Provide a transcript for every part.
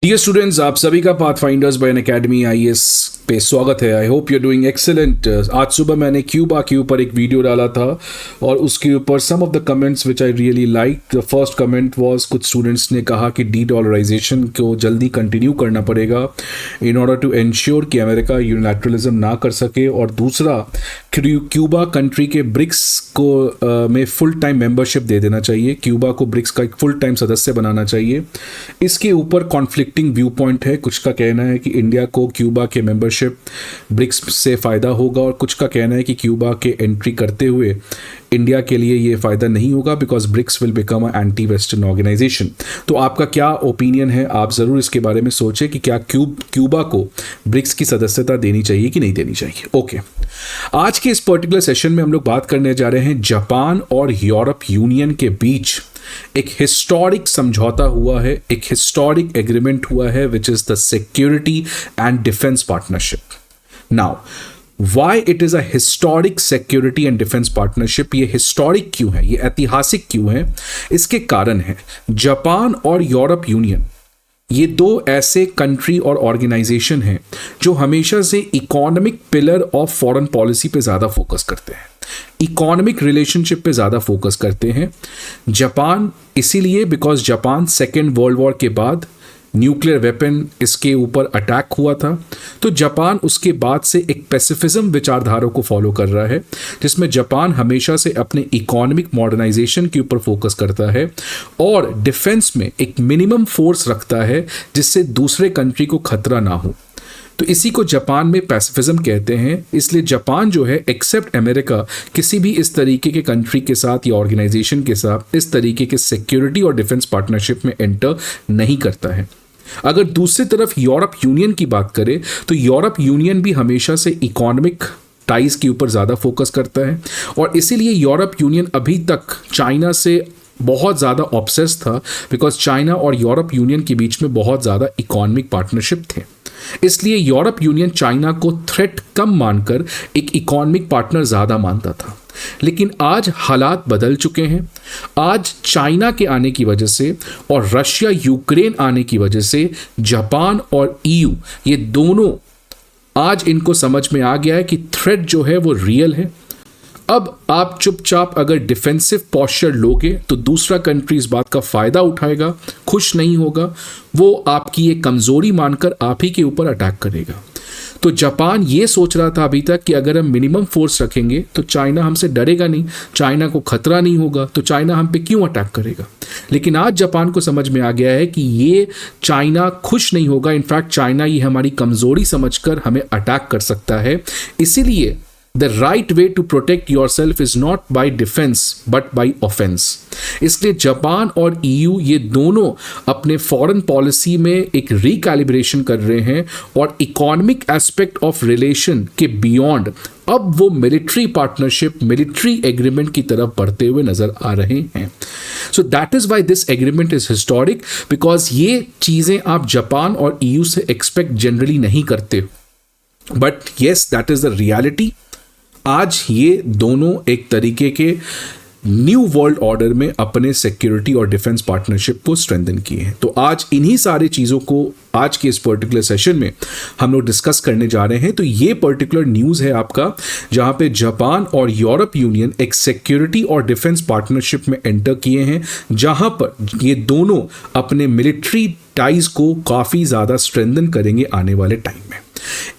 Dear students, आप सभी का pathfinders by N academy IAS पे स्वागत है। I hope you are doing excellent. आज सुबह मैंने क्यूबा के ऊपर एक वीडियो डाला था और उसके ऊपर some of the comments which I really like. The first comment was, कुछ स्टूडेंट्स ने कहा कि डी-डॉलराइजेशन को जल्दी कंटिन्यू करना पड़ेगा इन ऑर्डर टू एंश्योर कि अमेरिका यूनिलैटरलिज्म ना कर सके, और दूसरा क्यूबा कंट्री के ब्रिक्स को में फुल टाइम मेंबरशिप दे देना चाहिए। क्यूबा को ब्रिक्स का एक फुल टाइम सदस्य बनाना चाहिए। इसके ऊपर कॉन्फ्लिक्टिंग व्यू पॉइंट है। कुछ का कहना है कि इंडिया को क्यूबा के मेंबरशिप ब्रिक्स से फ़ायदा होगा, और कुछ का कहना है कि क्यूबा के एंट्री करते हुए इंडिया के लिए ये फ़ायदा नहीं होगा because BRICS will become a anti western organization. तो आपका क्या ओपिनियन है? आप ज़रूर इसके बारे में सोचें कि क्या क्यूबा को ब्रिक्स की सदस्यता देनी चाहिए कि नहीं देनी चाहिए। ओके, आज के इस पर्टिकुलर सेशन में हम लोग बात करने जा रहे हैं जापान और यूरोप यूनियन के बीच एक हिस्टोरिक समझौता हुआ है, एक हिस्टोरिक एग्रीमेंट हुआ है which is the security and defence partnership. Now why it is a historic security and defence partnership? ये हिस्टोरिक क्यों है, ये ऐतिहासिक क्यों है? इसके कारण है जापान और यूरोप यूनियन, ये दो ऐसे कंट्री और ऑर्गेनाइजेशन हैं जो हमेशा से economic pillar of foreign policy पे ज़्यादा फोकस करते हैं, इकोनॉमिक रिलेशनशिप पे ज़्यादा फोकस करते हैं। जापान इसीलिए because Japan second world war के बाद न्यूक्लियर वेपन इसके ऊपर अटैक हुआ था, तो जापान उसके बाद से एक पैसिफिज्म विचारधारा को फॉलो कर रहा है, जिसमें जापान हमेशा से अपने इकोनॉमिक मॉडर्नाइजेशन के ऊपर फोकस करता है और डिफेंस में एक मिनिमम फोर्स रखता है जिससे दूसरे कंट्री को खतरा ना हो। तो इसी को जापान में पैसिफिज्म कहते हैं। इसलिए जापान जो है एक्सेप्ट अमेरिका किसी भी इस तरीके के कंट्री के साथ या ऑर्गेनाइजेशन के साथ इस तरीके के सिक्योरिटी और डिफेंस पार्टनरशिप में एंटर नहीं करता है। अगर दूसरी तरफ यूरोप यूनियन की बात करें तो यूरोप यूनियन भी हमेशा से इकोनॉमिक टाइज के ऊपर ज़्यादा फोकस करता है, और इसीलिए यूरोप यूनियन अभी तक चाइना से बहुत ज़्यादा ऑब्सेस था बिकॉज चाइना और यूरोप यूनियन के बीच में बहुत ज़्यादा इकोनॉमिक पार्टनरशिप थे। इसलिए यूरोप यूनियन चाइना को थ्रेट कम मानकर एक इकोनॉमिक पार्टनर ज़्यादा मानता था। लेकिन आज हालात बदल चुके हैं। आज चाइना के आने की वजह से और रशिया यूक्रेन आने की वजह से जापान और ईयू ये दोनों आज इनको समझ में आ गया है कि थ्रेट जो है वो रियल है। अब आप चुपचाप अगर डिफेंसिव पॉस्चर लोगे तो दूसरा कंट्री इस बात का फ़ायदा उठाएगा, खुश नहीं होगा, वो आपकी ये कमज़ोरी मानकर आप ही के ऊपर अटैक करेगा। तो जापान ये सोच रहा था अभी तक कि अगर हम मिनिमम फोर्स रखेंगे तो चाइना हमसे डरेगा नहीं, चाइना को खतरा नहीं होगा, तो चाइना हम पे क्यों अटैक करेगा। लेकिन आज जापान को समझ में आ गया है कि ये चाइना खुश नहीं होगा, इनफैक्ट चाइना ये हमारी कमज़ोरी समझकर हमें अटैक कर सकता है। इसीलिए The right way to protect yourself is not by defense but by offense। इसलिए जापान और EU ये दोनों अपने फॉरेन पॉलिसी में एक रिकैलिब्रेशन कर रहे हैं और इकोनॉमिक एस्पेक्ट ऑफ रिलेशन के बियॉन्ड अब वो मिलिट्री पार्टनरशिप, मिलिट्री एग्रीमेंट की तरफ बढ़ते हुए नजर आ रहे हैं। So that is why this agreement is historic, because ये चीज़ें आप जापान और EU से एक्सपेक्ट जनरली नहीं करते, but yes that is the reality. आज ये दोनों एक तरीके के न्यू वर्ल्ड ऑर्डर में अपने सिक्योरिटी और डिफेंस पार्टनरशिप को स्ट्रेंथन किए हैं। तो आज इन्हीं सारी चीज़ों को आज के इस पर्टिकुलर सेशन में हम लोग डिस्कस करने जा रहे हैं। तो ये पर्टिकुलर न्यूज़ है आपका, जहां पे जापान और यूरोप यूनियन एक सिक्योरिटी और डिफेंस पार्टनरशिप में एंटर किए हैं, जहां पर ये दोनों अपने मिलिट्री टाइज को काफ़ी ज़्यादा स्ट्रेंथन करेंगे आने वाले टाइम में।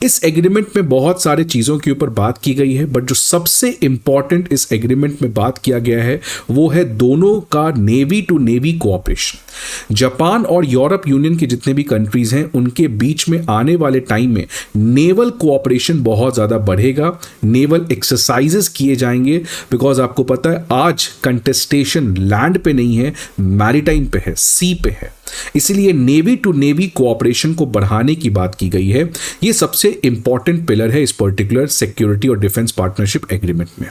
इस एग्रीमेंट में बहुत सारे चीज़ों के ऊपर बात की गई है, बट जो सबसे इंपॉर्टेंट इस एग्रीमेंट में बात किया गया है वो है दोनों का navy to navy cooperation. Japan और यूरोप यूनियन के जितने भी कंट्रीज हैं उनके बीच में आने वाले टाइम में नेवल कोऑपरेशन बहुत ज़्यादा बढ़ेगा, नेवल एक्सरसाइजेस किए जाएंगे, बिकॉज आपको पता है आज कंटेस्टेशन लैंड पे नहीं है, मैरीटाइम पे है, सी पे है। इसीलिए नेवी टू नेवी कोऑपरेशन को बढ़ाने की बात की गई है। ये ये सबसे इंपॉर्टेंट पिलर है इस पर्टिकुलर सिक्योरिटी और डिफेंस पार्टनरशिप एग्रीमेंट में।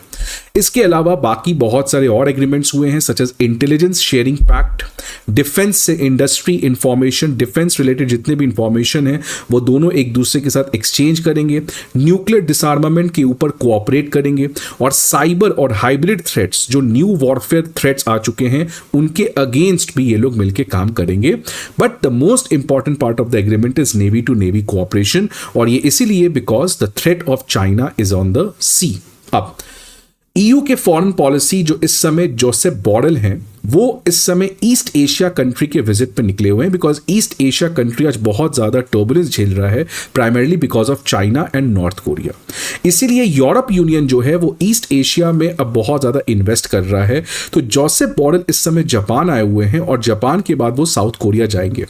इसके अलावा बाकी बहुत सारे और एग्रीमेंट्स हुए हैं, such as intelligence sharing pact, defence से इंडस्ट्री इंफॉर्मेशन, डिफेंस रिलेटेड जितने भी इंफॉर्मेशन है वो दोनों एक दूसरे के साथ एक्सचेंज करेंगे, न्यूक्लियर डिसआर्मामेंट के ऊपर कोऑपरेट करेंगे, और साइबर और हाइब्रिड थ्रेट्स जो न्यू वॉरफेयर थ्रेट्स आ चुके हैं उनके अगेंस्ट भी ये लोग मिलकर काम करेंगे। But the most important part of the agreement is navy to navy cooperation, और ये इसीलिए because the threat of China is on the sea. अब ईयू के फॉरेन पॉलिसी जो इस समय जोसेफ बोरेल हैं, वो इस समय ईस्ट एशिया कंट्री के विजिट पे निकले हुए हैं, बिकॉज ईस्ट एशिया कंट्री आज बहुत ज़्यादा टर्बुलेंस झेल रहा है, primarily because of China and north Korea. इसीलिए यूरोप यूनियन जो है वो ईस्ट एशिया में अब बहुत ज़्यादा इन्वेस्ट कर रहा है। तो जोसेफ बोरेल इस समय जापान आए हुए हैं, और जापान के बाद वो साउथ कोरिया जाएंगे।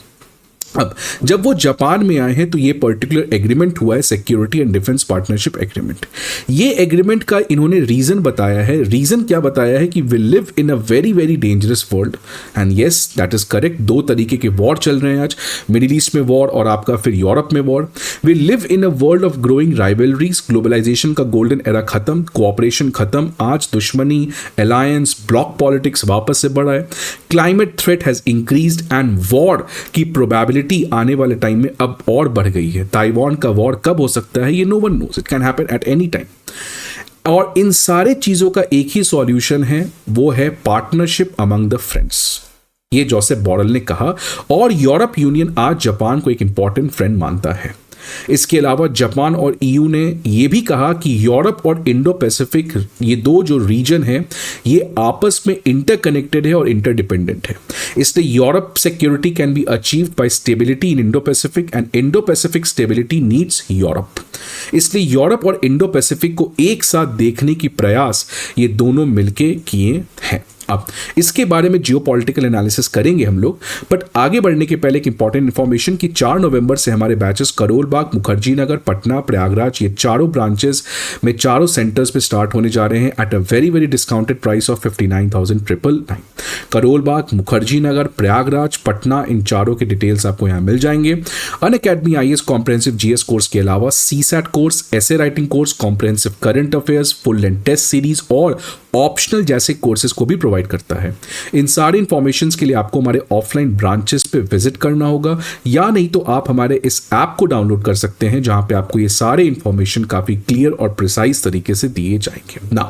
अब जब वो जापान में आए हैं तो ये पर्टिकुलर एग्रीमेंट हुआ है security and defence partnership agreement. ये एग्रीमेंट का इन्होंने रीजन बताया है। रीजन क्या बताया है कि we live in a very very dangerous world, and yes that is correct. दो तरीके के वॉर चल रहे हैं आज, मिडिल ईस्ट में वॉर और आपका फिर यूरोप में war. We live in a world of growing rivalries, globalization का गोल्डन एरा खत्म, कोऑपरेशन खत्म, आज दुश्मनी, अलायंस, ब्लॉक पॉलिटिक्स वापस से बढ़ा है, climate threat has increased and war की प्रोबेबिलिटी आने वाले टाइम में अब और बढ़ गई है। ताइवान का वॉर कब हो सकता है ये no one knows, it can happen at any time. और इन सारे चीजों का एक ही सॉल्यूशन है, वो है पार्टनरशिप अमंग द फ्रेंड्स। ये जोसेफ बोरेल ने कहा, और यूरोप यूनियन आज जापान को एक इंपॉर्टेंट फ्रेंड मानता है। इसके अलावा जापान और ईयू ने यह भी कहा कि यूरोप और इंडो पैसिफिक, ये दो जो रीजन है ये आपस में इंटरकनेक्टेड है और इंटरडिपेंडेंट है। इसलिए Europe security can be achieved by stability in Indo Pacific, and Indo Pacific stability needs Europe. इसलिए यूरोप और इंडो पैसिफिक को एक साथ देखने की प्रयास ये दोनों मिलके किए हैं। अब इसके बारे में जियोपॉलिटिकल एनालिसिस करेंगे हम लोग, बट आगे बढ़ने के पहले एक इंपॉर्टेंट इंफॉर्मेशन कि 4 नवंबर से हमारे बैचेस करोल बाग, मुखर्जी नगर, पटना, प्रयागराज, ये चारों ब्रांचेस में चारों सेंटर्स पे स्टार्ट होने जा रहे हैं at a very very discounted price of 59,999। Karol Bagh, Mukherjee Nagar, Prayagraj, Patna, इन चारों के डिटेल्स आपको यहाँ मिल जाएंगे। Unacademy IAS comprehensive GS course के अलावा CSAT course, essay writing course, comprehensive current affairs, full length test series और ऑप्शनल जैसे कोर्सेज को भी प्रोवाइड करता है। इन सारे इंफॉर्मेशन के लिए आपको हमारे ऑफलाइन ब्रांचेस पे विजिट करना होगा, या नहीं तो आप हमारे इस ऐप को डाउनलोड कर सकते हैं जहां पे आपको ये सारे इंफॉर्मेशन काफी क्लियर और प्रिसाइज तरीके से दिए जाएंगे। ना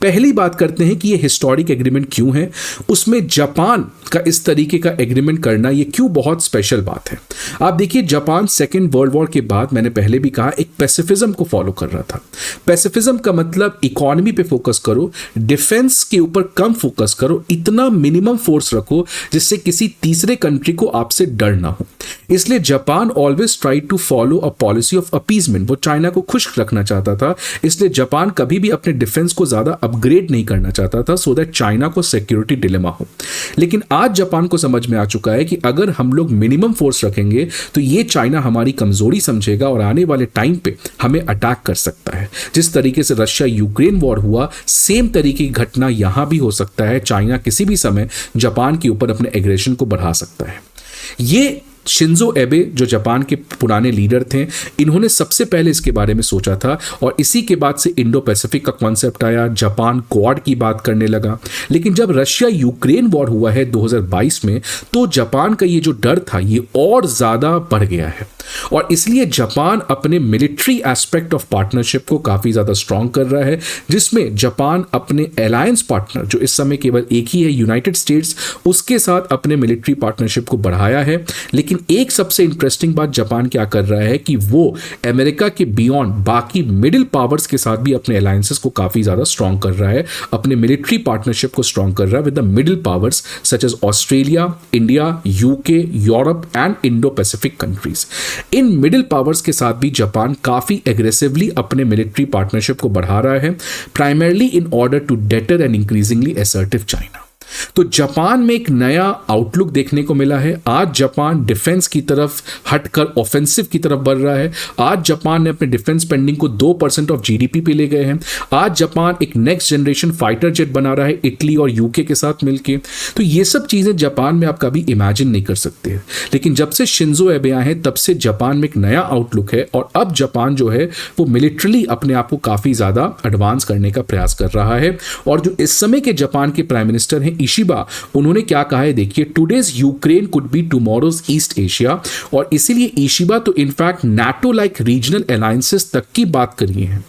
पहली बात करते हैं कि ये हिस्टोरिक एग्रीमेंट क्यों है, उसमें जापान का इस तरीके का एग्रीमेंट करना ये क्यों बहुत स्पेशल बात है। आप देखिए, जापान सेकेंड वर्ल्ड वॉर के बाद, मैंने पहले भी कहा, एक पैसिफिज्म को फॉलो कर रहा था। पैसिफिज्म का मतलब इकोनॉमी पे फोकस करो, डिफेंस के ऊपर कम फोकस करो, इतना मिनिमम फोर्स रखो जिससे किसी तीसरे कंट्री को आपसे डर ना हो। इसलिए Japan always try to follow a policy of appeasement. वो चाइना को खुश रखना चाहता था, इसलिए जापान कभी भी अपने डिफेंस को ज्यादा अपग्रेड नहीं करना चाहता था, सो दैट चाइना को सिक्योरिटी डिलेमा हो। लेकिन आज जापान को समझ में आ चुका है कि अगर हम लोग मिनिमम फोर्स रखेंगे तो ये चाइना हमारी कमजोरी समझेगा और आने वाले टाइम पे हमें अटैक कर सकता है। जिस तरीके से रशिया यूक्रेन वॉर हुआ, सेम तरीके की घटना यहां भी हो सकता है। चाइना किसी भी समय जापान के ऊपर अपने एग्रेशन को बढ़ा सकता है। ये शिंजो एबे जो जापान के पुराने लीडर थे, इन्होंने सबसे पहले इसके बारे में सोचा था, और इसी के बाद से इंडो पैसिफिक का कॉन्सेप्ट आया, जापान क्वाड की बात करने लगा। लेकिन जब रशिया यूक्रेन वॉर हुआ है 2022 में, तो जापान का ये जो डर था ये और ज्यादा बढ़ गया है, और इसलिए जापान अपने मिलिट्री एस्पेक्ट ऑफ पार्टनरशिप को काफी ज्यादा स्ट्रांग कर रहा है, जिसमें जापान अपने अलायंस पार्टनर जो इस समय केवल एक ही है, यूनाइटेड स्टेट्स, उसके साथ अपने मिलिट्री पार्टनरशिप को बढ़ाया है। लेकिन एक सबसे इंटरेस्टिंग बात जापान क्या कर रहा है कि वो अमेरिका के बियॉन्ड बाकी मिडिल पावर्स के साथ भी अपने अलायंसेस को काफी ज्यादा स्ट्रांग कर रहा है, अपने मिलिट्री पार्टनरशिप को स्ट्रांग कर रहा है with the middle powers such as Australia, India, UK, Europe and Indo Pacific countries. इन मिडिल पावर्स के साथ भी जापान काफी एग्रेसिवली अपने मिलिट्री पार्टनरशिप को बढ़ा रहा है, primarily in order to deter and increasingly assertive China. तो जापान में एक नया आउटलुक देखने को मिला है। आज जापान डिफेंस की तरफ हटकर ऑफेंसिव की तरफ बढ़ रहा है। आज जापान ने अपने डिफेंस स्पेंडिंग को 2% ऑफ जीडीपी पे ले गए हैं। आज जापान एक नेक्स्ट जनरेशन फाइटर जेट बना रहा है इटली और यूके के साथ मिलके। तो ये सब चीजें जापान में आप कभी इमेजिन नहीं कर सकते हैं। लेकिन जब से शिंजो एबे आए हैं तब से जापान में एक नया आउटलुक है और अब जापान जो है वो मिलिट्रली अपने आप को काफी ज्यादा एडवांस करने का प्रयास कर रहा है। और जो इस समय के जापान के प्राइम मिनिस्टर हैं इशिबा, उन्होंने क्या कहा है देखिए, today's Ukraine could be tomorrow's east Asia. और इसीलिए इशिबा तो in fact NATO like regional alliances तक की बात करी है।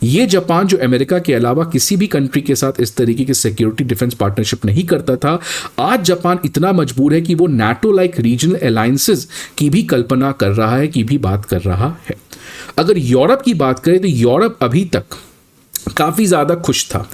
ये जापान जो अमेरिका के अलावा किसी भी कंट्री के साथ इस तरीके की सिक्योरिटी डिफेंस पार्टनरशिप नहीं करता था, आज जापान इतना मजबूर है कि वो नाटो लाइक रीजनल अलायंसेस की भी कल्पना कर रहा है, की भी बात कर रहा है। अगर यूरोप की बात करें तो यूरोप अभी तक काफी ज्यादा खुश था।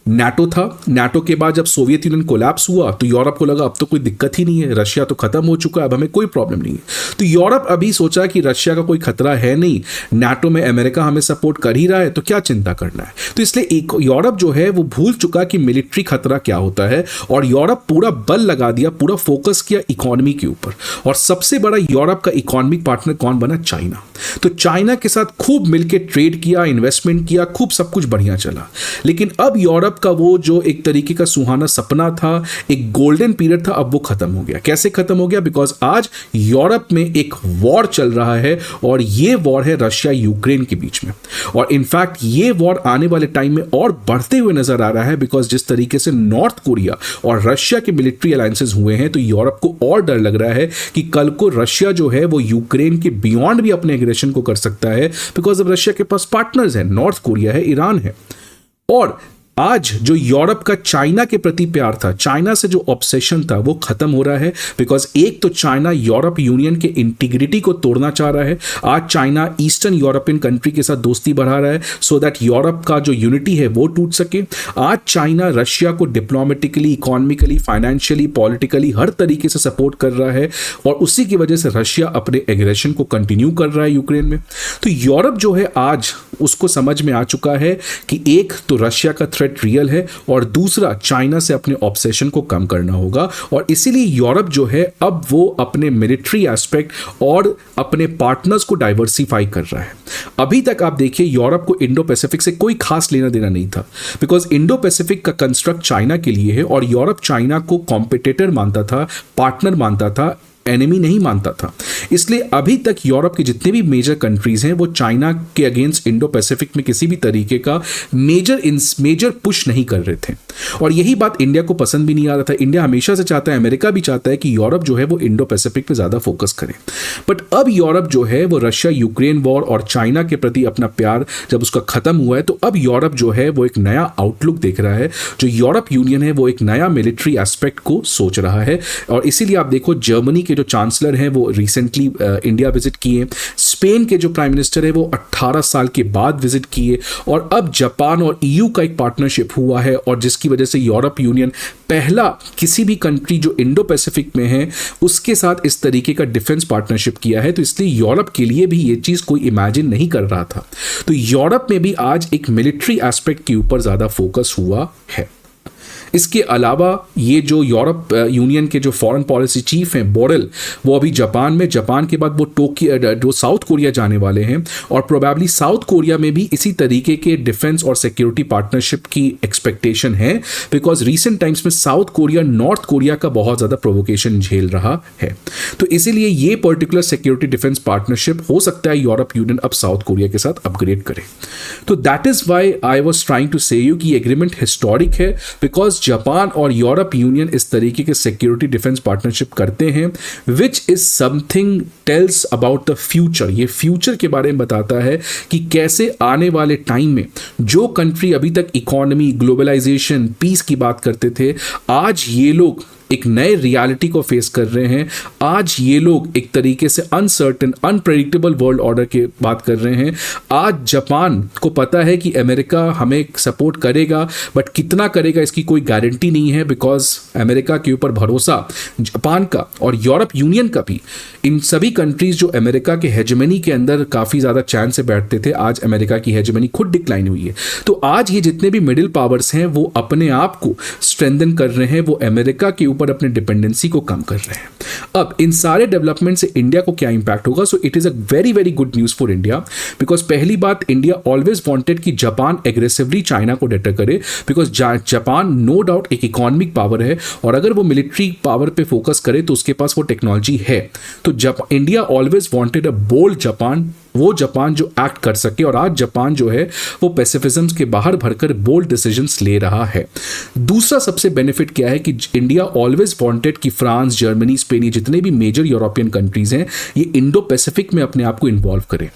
नाटो था, नाटो के बाद जब सोवियत यूनियन कोलैप्स हुआ तो यूरोप को लगा अब तो कोई दिक्कत ही नहीं है, रशिया तो खत्म हो चुका है, अब हमें कोई प्रॉब्लम नहीं है। तो यूरोप अभी सोचा कि रशिया का कोई खतरा है नहीं, नाटो में अमेरिका हमें सपोर्ट कर ही रहा है, तो क्या चिंता करना है। तो इसलिए एक यूरोप जो है वो भूल चुका कि मिलिट्री खतरा क्या होता है और यूरोप पूरा बल लगा दिया, पूरा फोकस किया इकोनॉमी के ऊपर। और सबसे बड़ा यूरोप का इकोनॉमिक पार्टनर कौन बना? चाइना। तो चाइना के साथ खूब मिलकर ट्रेड किया, इन्वेस्टमेंट किया, खूब सब कुछ बढ़िया चला। लेकिन अब यूरोप का वो जो एक तरीके का सुहाना सपना था, एक गोल्डन पीरियड था, अब वो खत्म हो गया। कैसे खत्म हो गया? बिकॉज आज यूरोप में एक वॉर चल रहा है और ये वॉर है रशिया यूक्रेन के बीच में। और इनफैक्ट ये वॉर आने वाले टाइम में और बढ़ते हुए नजर आ रहा है, बिकॉज जिस तरीके से नॉर्थ कोरिया और रशिया के मिलिट्री अलायंसेस हुए हैं तो यूरोप को और डर लग रहा है कि कल को रशिया जो है वो यूक्रेन के बियॉन्ड भी अपने एग्रेशन को कर सकता है, बिकॉज अब रशिया के पास पार्टनर्स हैं, नॉर्थ कोरिया है, ईरान है। और आज जो यूरोप का चाइना के प्रति प्यार था, चाइना से जो ऑब्सेशन था, वो खत्म हो रहा है। बिकॉज एक तो चाइना यूरोप यूनियन के इंटीग्रिटी को तोड़ना चाह रहा है। आज चाइना ईस्टर्न यूरोपियन कंट्री के साथ दोस्ती बढ़ा रहा है सो दैट यूरोप का जो यूनिटी है वो टूट सके। आज चाइना रशिया को डिप्लोमेटिकली, इकोनॉमिकली, फाइनेंशियली, पॉलिटिकली हर तरीके से सपोर्ट कर रहा है और उसी की वजह से रशिया अपने एग्रेशन को कंटिन्यू कर रहा है यूक्रेन में। तो यूरोप जो है आज उसको समझ में आ चुका है कि एक तो रशिया का थ्रेट रियल है और दूसरा चाइना से अपने ऑब्सेशन को कम करना होगा। और इसीलिए यूरोप जो है अब वो अपने मिलिट्री एस्पेक्ट और अपने पार्टनर्स को डाइवर्सिफाई कर रहा है। अभी तक आप देखिए यूरोप को इंडो पैसिफिक से कोई खास लेना देना नहीं था, बिकॉज इंडो पैसिफिक का कंस्ट्रक्ट चाइना के लिए है और यूरोप चाइना को कॉम्पिटिटर मानता था, पार्टनर मानता था, एनिमी नहीं मानता था। इसलिए अभी तक यूरोप के जितने भी मेजर कंट्रीज हैं वो चाइना के अगेंस्ट इंडो पैसिफिक में किसी भी तरीके का मेजर पुश नहीं कर रहे थे। और यही बात इंडिया को पसंद भी नहीं आ रहा था। इंडिया हमेशा से चाहता है, अमेरिका भी चाहता है कि यूरोप जो है वो इंडो पैसिफिक पे ज़्यादा फोकस करे। बट अब यूरोप जो है वो रशिया यूक्रेन वॉर और चाइना के प्रति अपना प्यार जब उसका खत्म हुआ है तो अब यूरोप जो है वो एक नया आउटलुक देख रहा है। जो यूरोप यूनियन है वो एक नया मिलिट्री एस्पेक्ट को सोच रहा है। और इसीलिए आप देखो जर्मनी के जो चांसलर हैं वो रिसेंटली इंडिया विजिट किए, स्पेन के जो प्राइम मिनिस्टर है वो 18 साल के बाद विजिट किए और अब जापान और ईयू का एक पार्टनरशिप हुआ है और जिसकी वजह से यूरोप यूनियन पहला किसी भी कंट्री जो इंडो पैसिफिक में है उसके साथ इस तरीके का डिफेंस पार्टनरशिप किया है। तो इसलिए यूरोप के लिए भी ये चीज़ कोई इमेजिन नहीं कर रहा था। तो यूरोप में भी आज एक मिलिट्री एस्पेक्ट के ऊपर ज़्यादा फोकस हुआ है। इसके अलावा ये जो यूरोप यूनियन के जो फॉरेन पॉलिसी चीफ हैं बोरेल, वो अभी जापान में, जापान के बाद वो साउथ कोरिया जाने वाले हैं और प्रोबेबली साउथ कोरिया में भी इसी तरीके के डिफेंस और सिक्योरिटी पार्टनरशिप की एक्सपेक्टेशन है। बिकॉज रिसेंट टाइम्स में साउथ कोरिया नॉर्थ कोरिया का बहुत ज़्यादा प्रोवोकेशन झेल रहा है। तो इसीलिए ये पर्टिकुलर सिक्योरिटी डिफेंस पार्टनरशिप हो सकता है यूरोप यूनियन अब साउथ कोरिया के साथ अपग्रेड करे। तो that is why I was trying to say you कि एग्रीमेंट हिस्टोरिक है, बिकॉज जापान और यूरोप यूनियन इस तरीके के सिक्योरिटी डिफेंस पार्टनरशिप करते हैं, which is something tells about the future. ये फ्यूचर के बारे में बताता है कि कैसे आने वाले टाइम में जो कंट्री अभी तक इकोनॉमी, ग्लोबलाइजेशन, पीस की बात करते थे, आज ये लोग एक नए रियलिटी को फेस कर रहे हैं। आज ये लोग एक तरीके से अनसर्टेन अनप्रेडिक्टेबल वर्ल्ड ऑर्डर की बात कर रहे हैं। आज जापान को पता है कि अमेरिका हमें सपोर्ट करेगा, बट कितना करेगा इसकी कोई गारंटी नहीं है, बिकॉज अमेरिका के ऊपर भरोसा जापान का और यूरोप यूनियन का भी, इन सभी कंट्रीज जो अमेरिका के हेजेमनी के अंदर काफ़ी ज़्यादा चैन से बैठते थे, आज अमेरिका की हेजेमनी खुद डिक्लाइन हुई है। तो आज ये जितने भी मिडिल पावर्स हैं वो अपने आप को स्ट्रेंथन कर रहे हैं, वो अमेरिका के ऊपर अपने डिपेंडेंसी को कम कर रहे हैं। अब इन सारे डेवलपमेंट से इंडिया को क्या इंपैक्ट होगा? So it is a very very good news for India, because पहली बात, इंडिया ऑलवेज वांटेड कि जापान एग्रेसिवली चाइना को डेटर करे, बिकॉज जापान नो डाउट एक इकोनॉमिक पावर है, और अगर वो मिलिट्री पावर पे फोकस करे तो उसके पास वो टेक्नोलॉजी है। तो India always wanted a bold Japan, वो जापान जो एक्ट कर सके, और आज जापान जो है वो पैसिफिज्म के बाहर भरकर बोल्ड डिसीजंस ले रहा है। दूसरा सबसे बेनिफिट क्या है कि इंडिया ऑलवेज वांटेड कि फ्रांस, जर्मनी, स्पेन, ये जितने भी मेजर यूरोपियन कंट्रीज हैं ये इंडो पैसिफिक में अपने आप को इन्वॉल्व करें।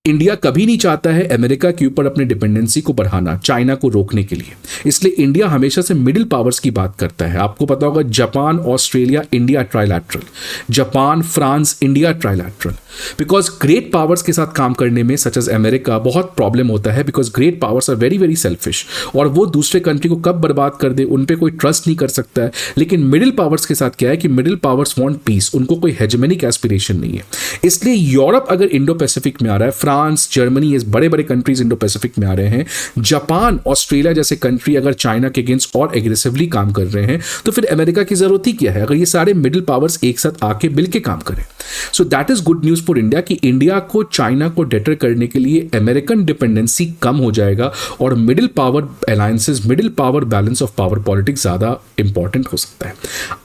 इंडिया कभी नहीं चाहता है अमेरिका के ऊपर अपने डिपेंडेंसी को बढ़ाना, चाइना को रोकने के लिए, इसलिए इंडिया हमेशा से मिडिल पावर्स की बात करता है। आपको पता होगा Japan, Australia, India trilateral, Japan, France, India trilateral, because great powers के साथ काम करने में सच एज अमेरिका बहुत प्रॉब्लम होता है, because great powers are very very selfish, और वो दूसरे कंट्री को कब बर्बाद कर दे उन पर कोई ट्रस्ट नहीं कर सकता है। लेकिन मिडिल पावर्स के साथ क्या है कि मिडिल पावर्स वांट पीस, उनको कोई हेजेमनिक एस्पिरेशन नहीं है। इसलिए यूरोप अगर इंडो पैसिफिक में आ रहा है, फ्रांस, जर्मनी, ये बड़े बड़े कंट्रीज इंडो पैसिफिक में आ रहे हैं, जापान, ऑस्ट्रेलिया जैसे कंट्री अगर चाइना के अगेंस्ट और एग्रेसिवली काम कर रहे हैं, तो फिर अमेरिका की जरूरत ही क्या है अगर ये सारे मिडिल पावर्स एक साथ आके मिलके काम करें। So that is good news for India कि इंडिया को चाइना को डेटर करने के लिए अमेरिकन डिपेंडेंसी कम हो जाएगा, और middle power alliances, middle power balance of power politics ज्यादा इंपॉर्टेंट हो सकता है।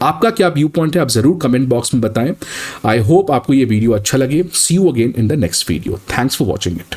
आपका क्या व्यू पॉइंट है आप जरूर कमेंट बॉक्स में बताएं। आई होप आपको ये वीडियो अच्छा लगे। See you again in the next video. Thanks for watching it.